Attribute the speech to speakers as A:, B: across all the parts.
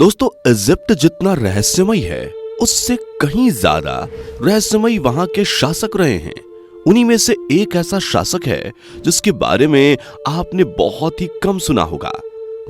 A: दोस्तों, इजिप्ट जितना रहस्यमय है उससे कहीं ज्यादा रहस्यमय वहां के शासक रहे हैं। उन्हीं में से एक ऐसा शासक है जिसके बारे में आपने बहुत ही कम सुना होगा।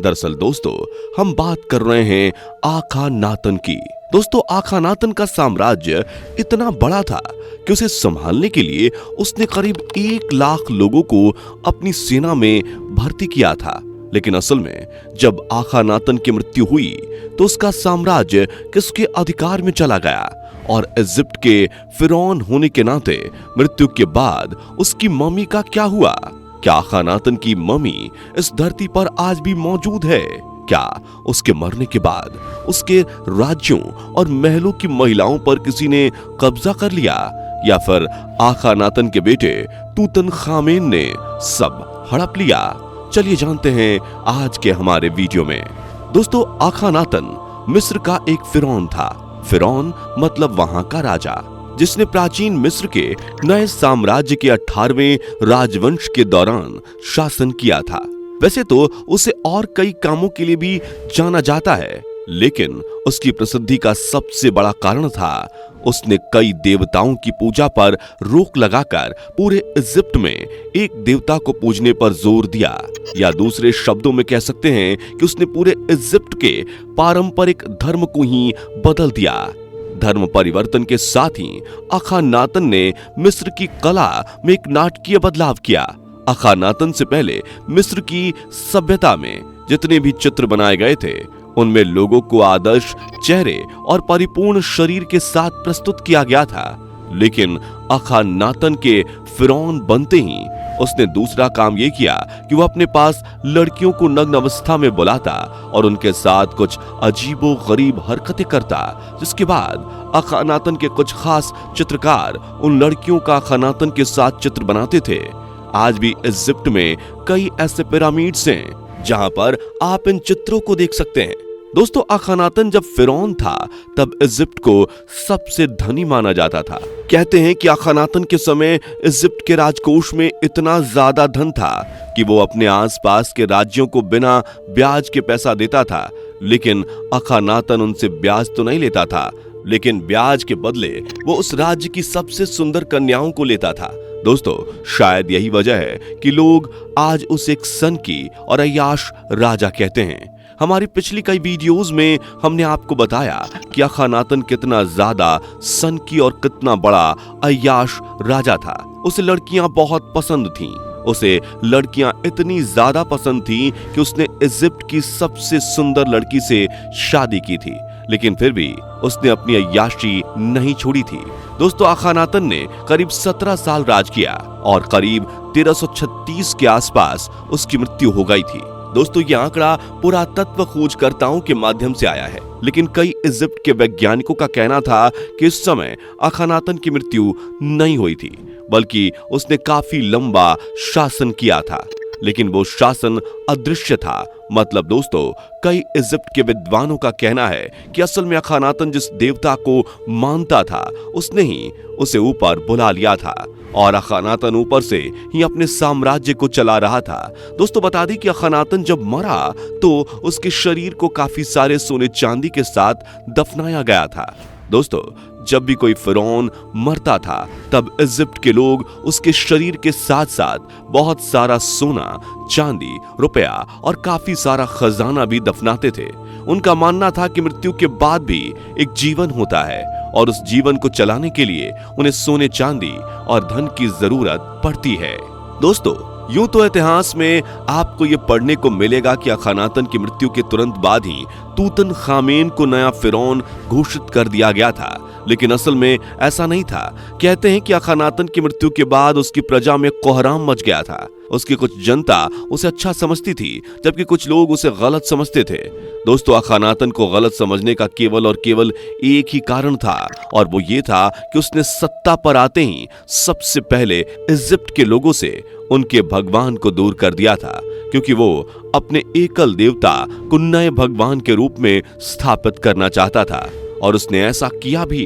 A: दरअसल दोस्तों, हम बात कर रहे हैं आखानातन की। दोस्तों, आखानातन का साम्राज्य इतना बड़ा था कि उसे संभालने के लिए उसने करीब 1 लाख लोगों को अपनी सेना में भर्ती किया था। लेकिन असल में जब आखानातन की मृत्यु हुई तो उसका साम्राज्य किसके अधिकार में चला गया और इजिप्ट के फिरौन होने के नाते मृत्यु के बाद उसकी मम्मी का क्या हुआ? क्या आखानातन की मम्मी इस धरती पर आज भी मौजूद है? क्या उसके मरने के बाद उसके राज्यों और महलों की महिलाओं पर किसी ने कब्जा कर लिया या फिर आखानातन के बेटे तूतनखामेन ने सब हड़प लिया? चलिए जानते हैं आज के हमारे वीडियो में। दोस्तों, आखानातन मिस्र का एक फिरौन था। फिरौन मतलब वहां का राजा, जिसने प्राचीन मिस्र के नए साम्राज्य के 18वें राजवंश के दौरान शासन किया था। वैसे तो उसे और कई कामों के लिए भी जाना जाता है, लेकिन उसकी प्रसिद्धि का सबसे बड़ा कारण था उसने कई देवताओं की पूजा पर रोक लगाकर पूरे इजिप्ट में एक देवता को पूजने पर जोर दिया। या दूसरे शब्दों में कह सकते हैं कि उसने पूरे इजिप्ट के पारंपरिक धर्म को ही बदल दिया। धर्म परिवर्तन के साथ ही आखानातन ने मिस्र की कला में एक नाटकीय बदलाव किया। आखानातन से पहले मिस्र की सभ्यता में जितने भी चित्र बनाए गए थे उनमें लोगों को आदर्श चेहरे और परिपूर्ण शरीर के साथ प्रस्तुत किया गया था। लेकिन आखानातन के फिरौन बनते ही उसने दूसरा काम यह किया कि वह अपने पास लड़कियों को नग्न अवस्था में बुलाता और उनके साथ कुछ अजीबो गरीब हरकतें करता, जिसके बाद आखानातन के कुछ खास चित्रकार उन लड़कियों का आखानातन के साथ चित्र बनाते थे। आज भी इजिप्ट में कई ऐसे पिरामिड्स हैं जहां पर आप इन चित्रों को देख सकते हैं। दोस्तों, आखानातन जब फिरौन था तब इजिप्ट को सबसे धनी माना जाता था। कहते हैं कि आखानातन के समय इजिप्ट के राजकोष में इतना ज्यादा धन था कि वो अपने आसपास के राज्यों को बिना ब्याज के पैसा देता था। लेकिन आखानातन उनसे ब्याज तो नहीं लेता था, लेकिन ब्याज के बदले वो उस राज्य की सबसे सुंदर कन्याओं को लेता था। दोस्तों, शायद यही वजह है कि लोग आज उसे एक सनकी और अय्याश राजा कहते हैं। हमारी पिछली कई वीडियोस में हमने आपको बताया कि आखानातन कितना ज्यादा सनकी और कितना बड़ा अय्याश राजा था। उसे लड़कियां बहुत पसंद थीं। उसे लड़कियां इतनी ज्यादा पसंद थीं कि उसने इजिप्ट की सबसे सुंदर लड़की से शादी की थी, लेकिन फिर भी उसने अपनी अय्याशी नहीं छोड़ी थी। दोस्तों, आखानातन ने करीब 17 साल राज किया और करीब 1336 के आसपास उसकी मृत्यु हो गई थी। दोस्तों, यह आंकड़ा पुरातत्व खोजकर्ताओं के माध्यम से आया है, लेकिन कई इजिप्ट के वैज्ञानिकों का कहना था कि इस समय आखानातन की मृत्यु नहीं हुई थी, बल्कि उसने काफी लंबा शासन किया था, लेकिन वो शासन अदृश्य था। मतलब दोस्तों, कई इजिप्ट के विद्वानों का कहना है कि असल में आखानातन जिस देवता को मानता था उसने ही उसे ऊपर बुला लिया था और आखानातन ऊपर से ही अपने साम्राज्य को चला रहा था। दोस्तों, बता दें कि आखानातन जब मरा तो उसके शरीर को काफी सारे सोने चांदी के साथ दफनाया गया था। दोस्तों, जब भी कोई फिरौन मरता था तब इजिप्ट के लोग उसके शरीर के साथ साथ बहुत सारा सोना, चांदी, रुपया और काफी सारा खजाना भी दफनाते थे। उनका मानना था कि मृत्यु के बाद भी एक जीवन होता है और उस जीवन को चलाने के लिए उन्हें सोने, चांदी और धन की जरूरत पड़ती है। दोस्तों, यूं तो इतिहास में आपको ये पढ़ने को मिलेगा कि आखानातन की मृत्यु के तुरंत बाद ही तूतनखामेन को नया फिरौन घोषित कर दिया गया था, लेकिन असल में ऐसा नहीं था। कहते हैं कि आखानातन की मृत्यु के बाद उसकी प्रजा में कोहराम मच गया था। उसकी कुछ जनता उसे अच्छा समझती थी, जबकि कुछ लोग उसे गलत समझते थे। दोस्तों, आखानातन को गलत समझने का केवल और केवल एक ही कारण था और वो ये था कि उसने सत्ता पर आते ही सबसे पहले इजिप्ट के लोगों से उनके भगवान को दूर कर दिया था, क्योंकि वो अपने एकल देवता को नए भगवान के रूप में स्थापित करना चाहता था। और उसने ऐसा किया भी।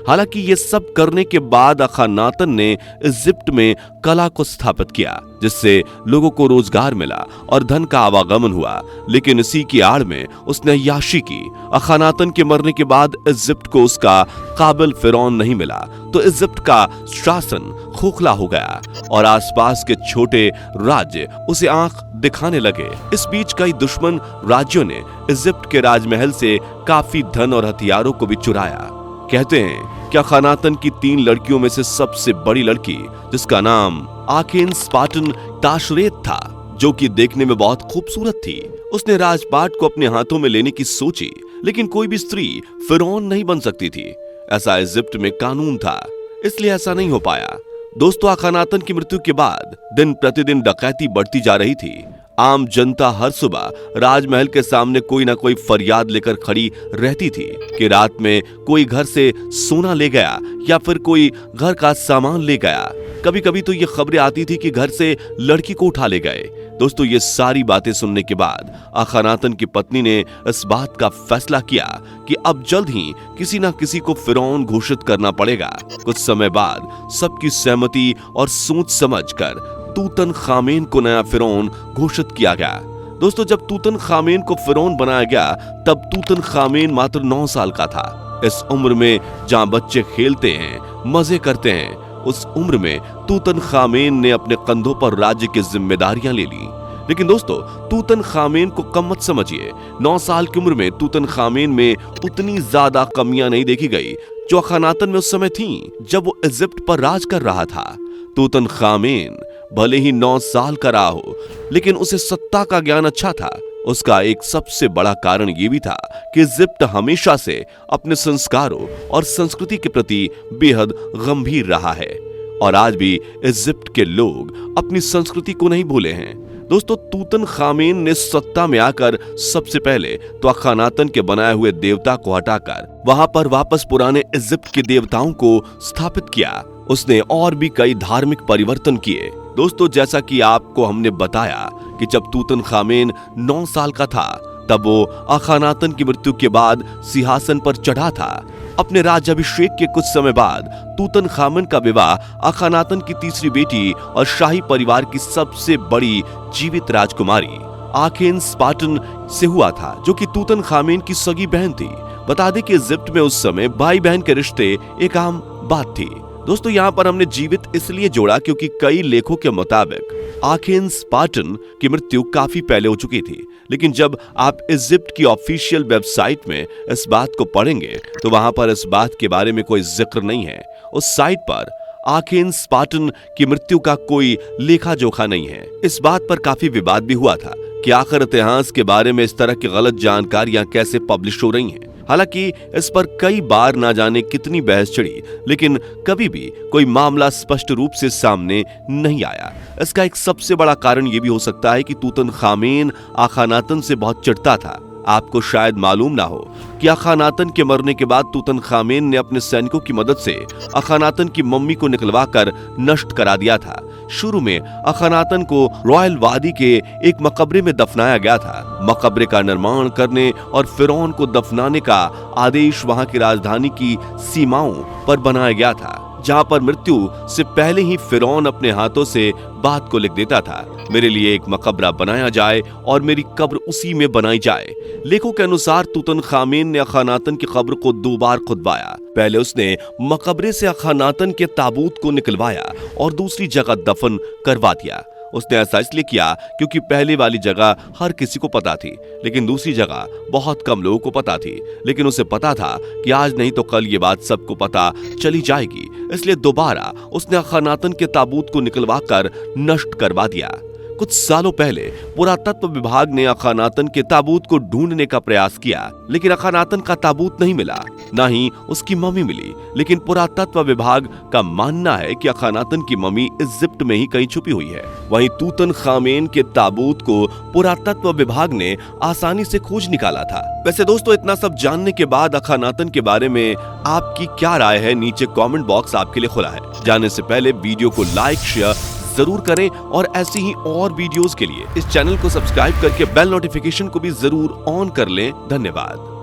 A: हालांकि ये सब करने के बाद अखानातन ने इजिप्ट में कला को स्थापित किया, जिससे लोगों को रोजगार मिला और धन का आवागमन हुआ। लेकिन इसी की आड़ में उसने अय्याशी की। अखानातन के मरने के बाद इजिप्ट को उसका काबिल फिरौन नहीं मिला, तो इजिप्ट का शासन खोखला हो गया और आसपास के छोटे राज्य उसे आंख दिखाने लगे। इस बीच कई दुश्मन राज्यों ने इजिप्ट के राजमहल से काफी धन और हथियारों को भी चुराया। कहते हैं कि अखानातन की 3 लड़कियों में से सबसे बड़ी लड़की, जिसका नाम आखेनस्पाटन ताशरेत था, जो कि देखने में बहुत खूबसूरत थी, उसने राजपाट को अपने हाथों में लेने की सोची। लेकिन कोई भी स्त्री फिरौन नहीं बन सकती थी, ऐसा इजिप्ट में कानून था, इसलिए ऐसा नहीं हो पाया। दोस्तों, अखानातन की मृत्यु के बाद दिन प्रतिदिन डकैती बढ़ती जा रही थी। आम जनता हर सुबह राजमहल के सामने कोई ना कोई फरियाद लेकर खड़ी रहती थी कि रात में कोई घर से सोना ले गया या फिर कोई घर का सामान ले गया। कभी कभी तो ये खबरें आती थी कि घर से लड़की को उठा ले गए। दोस्तों, ये सारी बातें सुनने के बाद अखानातन की पत्नी ने इस बात का फैसला किया कि अब जल्द ही किसी ना किसी को फिरौन घोषित करना पड़ेगा। कुछ समय बाद सबकी सहमति और सोच समझकर तूतनखामेन को नया फिरौन घोषित किया गया। दोस्तों, जब तूतनखामेन को फिरौन बनाया गया तब तूतनखामेन मात्र 9 साल का था। इस उम्र में जहां बच्चे खेलते हैं, मजे करते हैं, उस उम्र में तूतनखामेन ने अपने कंधों पर राज्य की जिम्मेदारियां ले ली। लेकिन दोस्तों, तूतनखामेन को कम मत समझिए। 9 साल की उम्र में तूतनखामेन में उतनी ज्यादा कमियां नहीं देखी गई जो अखानातन में उस समय थी, जब वो इजिप्ट पर राज कर रहा था। तूतनखामेन भले ही 9 साल का रहा हो, लेकिन उसे सत्ता का ज्ञान अच्छा था। उसका एक सबसे बड़ा कारण यह भी था कि इजिप्ट हमेशा से अपने संस्कारों और संस्कृति के प्रति बेहद गंभीर रहा है और आज भी इजिप्ट के लोग अपनी संस्कृति को नहीं भूले हैं। दोस्तों, तूतनखामेन ने सत्ता में आकर सबसे पहले तो अखानातन के बनाए हुए देवता को हटाकर वहां पर वापस पुराने इजिप्ट के देवताओं को स्थापित किया। उसने और भी कई धार्मिक परिवर्तन किए। दोस्तों, जैसा कि आपको हमने बताया कि जब तूतनखामेन 9 साल का था तब वो अखानातन की मृत्यु के बाद सिंहासन पर चढ़ा था। अपने राज्याभिषेक के कुछ समय बाद तूतनखामेन का विवाह अखानातन की तीसरी बेटी और शाही परिवार की सबसे बड़ी जीवित राजकुमारी आखेनस्पाटन से हुआ था, जो कि तूतनखामेन की सगी बहन थी। बता दें कि इजिप्ट में उस समय भाई बहन के रिश्ते एक आम बात थी। दोस्तों, यहाँ पर हमने जीवित इसलिए जोड़ा क्योंकि कई लेखों के मुताबिक आखेनस्पाटन की मृत्यु काफी पहले हो चुकी थी। लेकिन जब आप इजिप्ट की ऑफिशियल वेबसाइट में इस बात को पढ़ेंगे तो वहां पर इस बात के बारे में कोई जिक्र नहीं है। उस साइट पर आखेनस्पाटन की मृत्यु का कोई लेखा जोखा नहीं है। इस बात पर काफी विवाद भी हुआ था कि आखिर इतिहास के बारे में इस तरह की गलत जानकारियां कैसे पब्लिश हो रही हैं। हालांकि इस पर कई बार ना जाने कितनी बहस चढ़ी, लेकिन कभी भी कोई मामला स्पष्ट रूप से सामने नहीं आया। इसका एक सबसे बड़ा कारण यह भी हो सकता है कि तूतनखामेन अखानातन से बहुत चिढ़ता था। आपको शायद मालूम ना हो कि अखानातन के मरने के बाद तूतनखामेन ने अपने सैनिकों की मदद से अखानातन की मम्मी को निकलवाकर नष्ट करा दिया था। शुरू में अखानातन को रॉयल वादी के एक मकबरे में दफनाया गया था। मकबरे का निर्माण करने और फिरौन को दफनाने का आदेश वहां की राजधानी की सीमाओं पर बनाया गया था, जहां पर मृत्यु से पहले ही फिरौन अपने हाथों से बात को लिख देता था, मेरे लिए एक मकबरा बनाया जाए और मेरी कब्र उसी में बनाई जाए। लेखों के अनुसार तूतनखामेन ने अखानातन की कब्र को 2 बार खुदवाया। पहले उसने मकबरे से अखानातन के ताबूत को निकलवाया और दूसरी जगह दफन करवा दिया। उसने ऐसा इसलिए किया क्योंकि पहले वाली जगह हर किसी को पता थी, लेकिन दूसरी जगह बहुत कम लोगों को पता थी। लेकिन उसे पता था कि आज नहीं तो कल ये बात सबको पता चली जाएगी, इसलिए दोबारा उसने अखानातन के ताबूत को निकलवाकर नष्ट करवा दिया। कुछ सालों पहले पुरातत्व विभाग ने अखानातन के ताबूत को ढूंढने का प्रयास किया, लेकिन अखानातन का ताबूत नहीं मिला, ना ही उसकी मम्मी मिली। लेकिन पुरातत्व विभाग का मानना है कि अखानातन की मम्मी इजिप्ट में ही कहीं छुपी हुई है। वहीं तूतनखामेन के ताबूत को पुरातत्व विभाग ने आसानी से खोज निकाला था। वैसे दोस्तों, इतना सब जानने के बाद अखानातन के बारे में आपकी क्या राय है, नीचे कमेंट बॉक्स आपके लिए खुला है। जाने से पहले वीडियो को लाइक शेयर जरूर करें और ऐसी ही और वीडियोस के लिए इस चैनल को सब्सक्राइब करके बेल नोटिफिकेशन को भी जरूर ऑन कर लें। धन्यवाद।